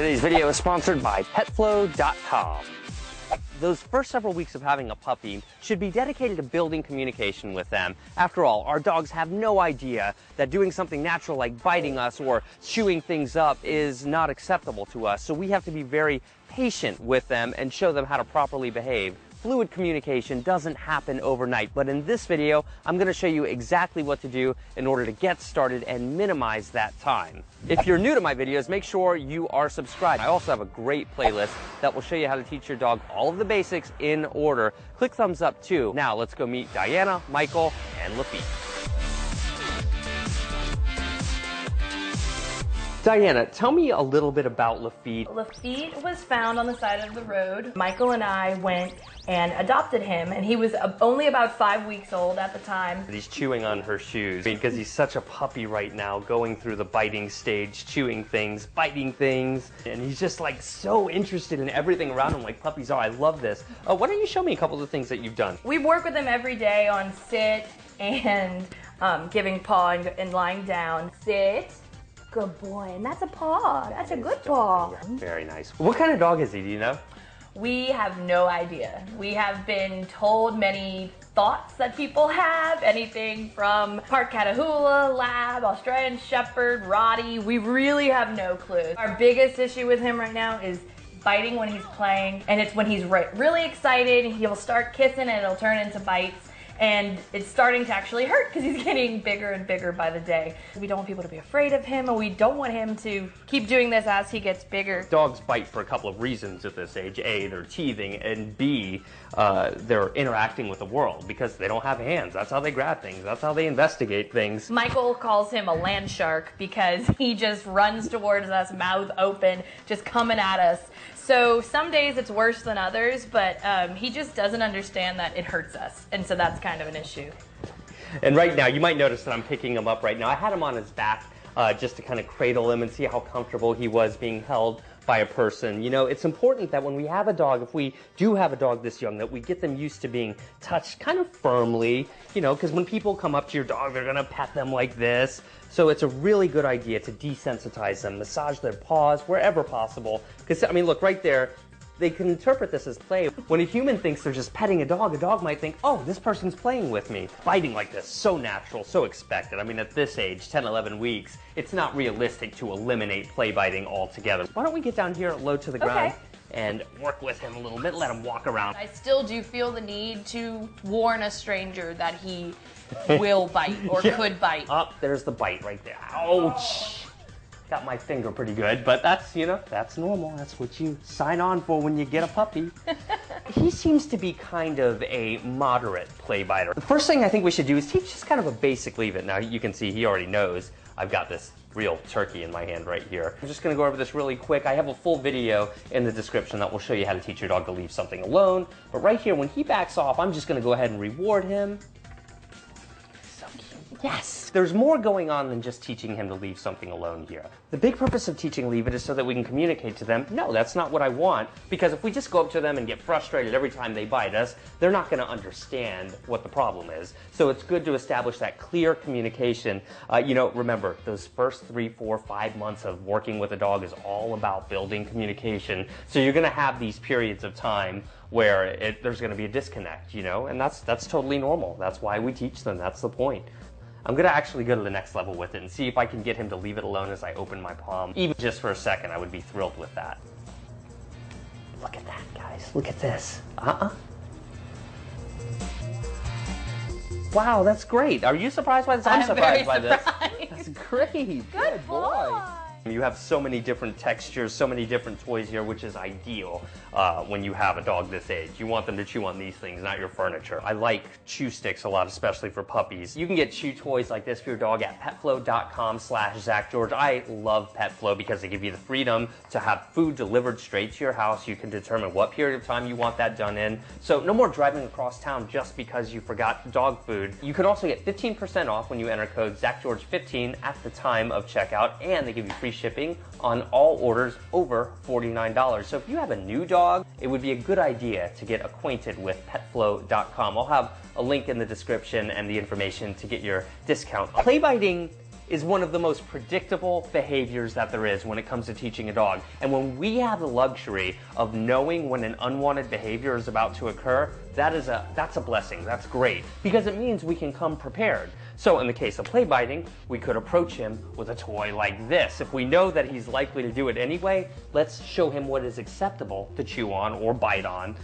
Today's video is sponsored by Petflow.com. Those first several weeks of having a puppy should be dedicated to building communication with them. After all, our dogs have no idea that doing something natural like biting us or chewing things up is not acceptable to us, so we have to be very patient with them and show them how to properly behave. Fluid communication doesn't happen overnight, but in this video, I'm going to show you exactly what to do in order to get started and minimize that time. If you're new to my videos, make sure you are subscribed. I also have a great playlist that will show you how to teach your dog all of the basics in order. Click thumbs up too. Now let's go meet Diana, Michael, and Lafitte. Diana, tell me a little bit about Lafitte. Lafitte was found on the side of the road. Michael and I went and adopted him, and he was only about 5 weeks old at the time. He's chewing on her shoes because he's such a puppy right now, going through the biting stage, chewing things, biting things, and he's just like so interested in everything around him like puppies are. I love this. Why don't you show me a couple of the things that you've done? We work with him every day on sit and giving paw and lying down. Sit. Good boy, and that's a paw. That's a good paw. Yeah, very nice. What kind of dog is he, do you know? We have no idea. We have been told many thoughts that people have, anything from Part Catahoula, Lab, Australian Shepherd, Rottie. We really have no clue. Our biggest issue with him right now is biting when he's playing, and it's when he's really excited, he'll start kissing and it'll turn into bites. And it's starting to actually hurt because he's getting bigger and bigger by the day. We don't want people to be afraid of him, and we don't want him to keep doing this as he gets bigger. Dogs bite for a couple of reasons at this age. A, they're teething, and B, they're interacting with the world because they don't have hands. That's how they grab things. That's how they investigate things. Michael calls him a land shark because he just runs towards us, mouth open, just coming at us. So some days it's worse than others, but he just doesn't understand that it hurts us, and so that's kind of an issue. And right now, you might notice that I'm picking him up right now. I had him on his back just to kind of cradle him and see how comfortable he was being held by a person. You know, it's important that when we have a dog, if we do have a dog this young, that we get them used to being touched kind of firmly, you know, because when people come up to your dog, they're going to pet them like this. So it's a really good idea to desensitize them, massage their paws wherever possible. Because, I mean, look, right there, they can interpret this as play. When a human thinks they're just petting a dog might think, oh, this person's playing with me. Biting like this, so natural, so expected. I mean, at this age, 10, 11 weeks, it's not realistic to eliminate play biting altogether. Why don't we get down here low to the ground and work with him a little bit, let him walk around. I still do feel the need to warn a stranger that he will bite or could bite. Oh, there's the bite right there. Ouch! Got my finger pretty good, but that's, you know, that's normal. That's what you sign on for when you get a puppy. He seems to be kind of a moderate play biter. The first thing I think we should do is teach just kind of a basic leave it. Now you can see he already knows I've got this real turkey in my hand right here. I'm just gonna go over this really quick. I have a full video in the description that will show you how to teach your dog to leave something alone. But right here, when he backs off, I'm just gonna go ahead and reward him. So cute. Yes! There's more going on than just teaching him to leave something alone here. The big purpose of teaching leave it is so that we can communicate to them, no, that's not what I want, because if we just go up to them and get frustrated every time they bite us, they're not going to understand what the problem is. So it's good to establish that clear communication. You know, remember, those first 3, 4, 5 months of working with a dog is all about building communication. So you're going to have these periods of time where there's going to be a disconnect, you know, and that's totally normal. That's why we teach them. That's the point. I'm going to actually go to the next level with it and see if I can get him to leave it alone as I open my palm. Even just for a second, I would be thrilled with that. Look at that, guys. Look at this. Wow, that's great. Are you surprised by this? I'm surprised by this. That's great. Good boy. You have so many different textures, so many different toys here, which is ideal when you have a dog this age. You want them to chew on these things, not your furniture. I like chew sticks a lot, especially for puppies. You can get chew toys like this for your dog at petflow.com/ZachGeorge. I love Petflow because they give you the freedom to have food delivered straight to your house. You can determine what period of time you want that done in. So no more driving across town just because you forgot dog food. You can also get 15% off when you enter code ZachGeorge15 at the time of checkout, and they give you free shipping on all orders over $49. So if you have a new dog, it would be a good idea to get acquainted with petflow.com. I'll have a link in the description and the information to get your discount. Play biting is one of the most predictable behaviors that there is when it comes to teaching a dog. And when we have the luxury of knowing when an unwanted behavior is about to occur, that's a blessing. That's great, because it means we can come prepared. So in the case of play biting, we could approach him with a toy like this. If we know that he's likely to do it anyway, let's show him what is acceptable to chew on or bite on,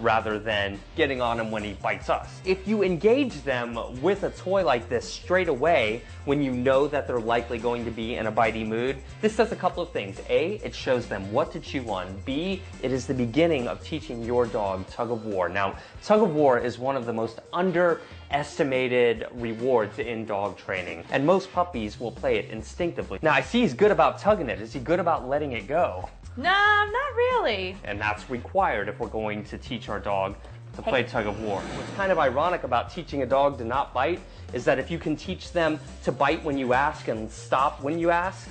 rather than getting on him when he bites us. If you engage them with a toy like this straight away, when you know that they're likely going to be in a bitey mood, this does a couple of things. A, it shows them what to chew on. B, it is the beginning of teaching your dog tug of war. Now, tug of war is one of the most underestimated rewards in dog training, and most puppies will play it instinctively. Now, I see he's good about tugging it. Is he good about letting it go? No, not really. And that's required if we're going to teach our dog to play tug of war. What's kind of ironic about teaching a dog to not bite is that if you can teach them to bite when you ask and stop when you ask,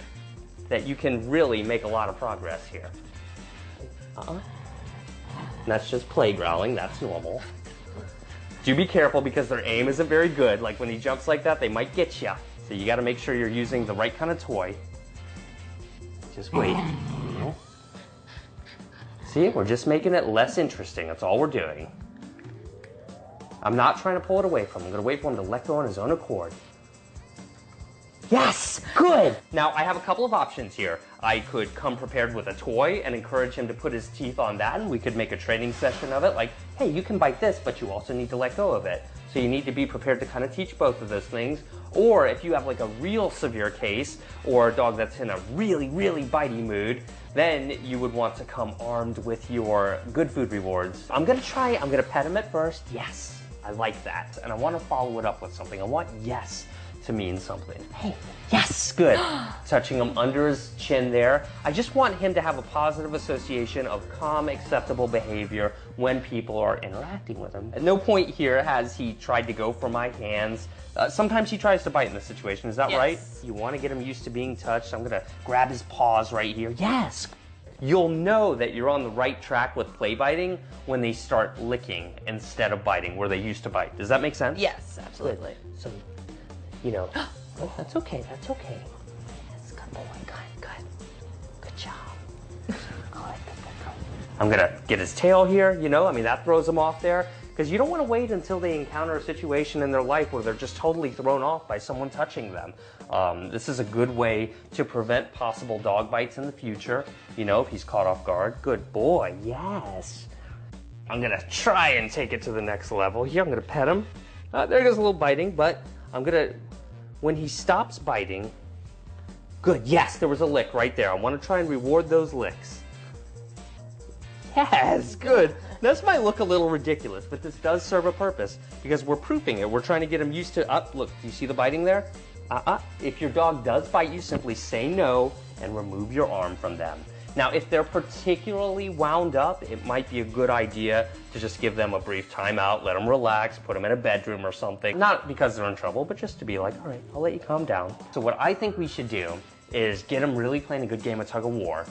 that you can really make a lot of progress here. And that's just play growling. That's normal. Do be careful because their aim isn't very good. Like when he jumps like that, they might get you. So you got to make sure you're using the right kind of toy. Just wait. See, we're just making it less interesting. That's all we're doing. I'm not trying to pull it away from him. I'm going to wait for him to let go on his own accord. Yes, good. Now, I have a couple of options here. I could come prepared with a toy and encourage him to put his teeth on that, and we could make a training session of it. Like, hey, you can bite this, but you also need to let go of it. So you need to be prepared to kind of teach both of those things. Or if you have like a real severe case or a dog that's in a really, really bitey mood, then you would want to come armed with your good food rewards. I'm gonna pet him at first. Yes, I like that. And I want to follow it up with something. I want yes to mean something. Hey, yes, good. Touching him under his chin there. I just want him to have a positive association of calm, acceptable behavior when people are interacting with him. At no point here has he tried to go for my hands. Sometimes he tries to bite in this situation, is that right? You want to get him used to being touched. I'm gonna grab his paws right here. Yes! You'll know that you're on the right track with play biting when they start licking instead of biting where they used to bite. Does that make sense? Yes, absolutely. Good. So, you know, that's okay, that's okay. Yes, good boy, good job. Good. I'm gonna get his tail here, you know, I mean, that throws him off there. Because you don't want to wait until they encounter a situation in their life where they're just totally thrown off by someone touching them. This is a good way to prevent possible dog bites in the future. You know, if he's caught off guard. Good boy, yes. I'm going to try and take it to the next level here. I'm going to pet him. There goes a little biting, but I'm going to, when he stops biting, good, yes, there was a lick right there. I want to try and reward those licks. Yes, good. This might look a little ridiculous, but this does serve a purpose because we're proofing it. We're trying to get them used to, look, do you see the biting there? If your dog does bite you, simply say no and remove your arm from them. Now, if they're particularly wound up, it might be a good idea to just give them a brief timeout, let them relax, put them in a bedroom or something. Not because they're in trouble, but just to be like, all right, I'll let you calm down. So what I think we should do is get them really playing a good game of tug of war.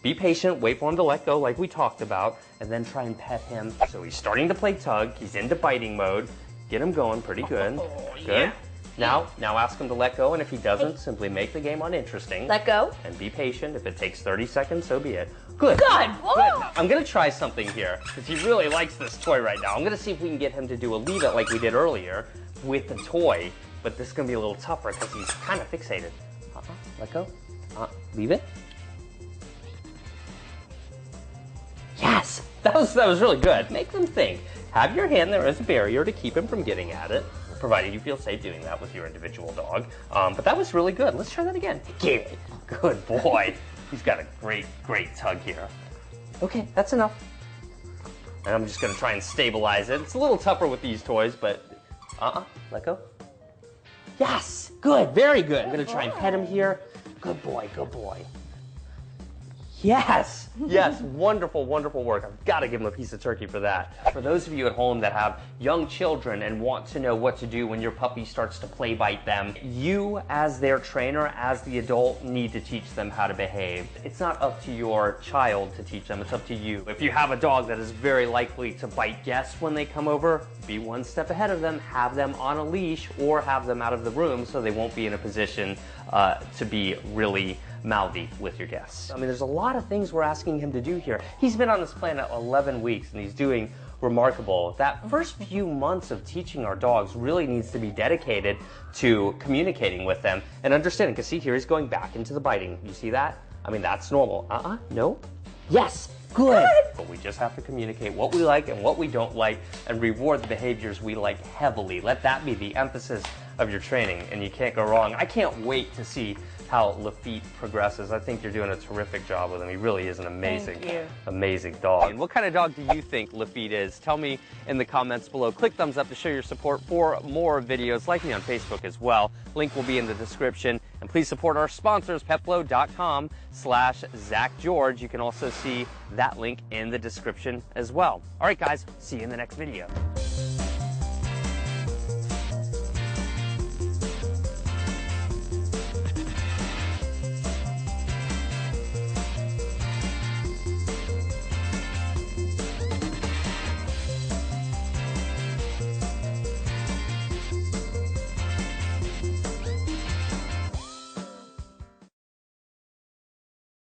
Be patient, wait for him to let go like we talked about, and then try and pet him. So he's starting to play tug, he's into biting mode. Get him going pretty good. Good. Now ask him to let go, and if he doesn't, simply make the game uninteresting. Let go. And be patient. If it takes 30 seconds, so be it. Good. Good. Good. I'm gonna try something here, because he really likes this toy right now. I'm gonna see if we can get him to do a leave it like we did earlier with the toy, but this is gonna be a little tougher because he's kind of fixated. Let go. Leave it. Yes, that was really good. Make them think. Have your hand there as a barrier to keep him from getting at it, provided you feel safe doing that with your individual dog. But that was really good. Let's try that again. Good boy. He's got a great tug here. Okay, that's enough. And I'm just gonna try and stabilize it. It's a little tougher with these toys, but let go. Yes, good, very good. I'm gonna try and pet him here. Good boy, good boy. Yes, yes, wonderful, wonderful work. I've got to give him a piece of turkey for that. For those of you at home that have young children and want to know what to do when your puppy starts to play bite them, you as their trainer, as the adult, need to teach them how to behave. It's not up to your child to teach them, it's up to you. If you have a dog that is very likely to bite guests when they come over, be one step ahead of them, have them on a leash or have them out of the room so they won't be in a position to be really mouthy with your guests. I mean, there's a lot of things we're asking him to do here. He's been on this planet 11 weeks and he's doing remarkable. That first few months of teaching our dogs really needs to be dedicated to communicating with them and understanding, because see, here he's going back into the biting. You see that? I mean, that's normal. No. Yes. Good. But we just have to communicate what we like and what we don't like and reward the behaviors we like heavily. Let that be the emphasis of your training and you can't go wrong. I can't wait to see how Lafitte progresses. I think you're doing a terrific job with him. He really is an amazing, amazing dog. And what kind of dog do you think Lafitte is? Tell me in the comments below. Click thumbs up to show your support for more videos. Like me on Facebook as well. Link will be in the description. And please support our sponsors, petflow.com/ZachGeorge. You can also see that link in the description as well. All right, guys, see you in the next video.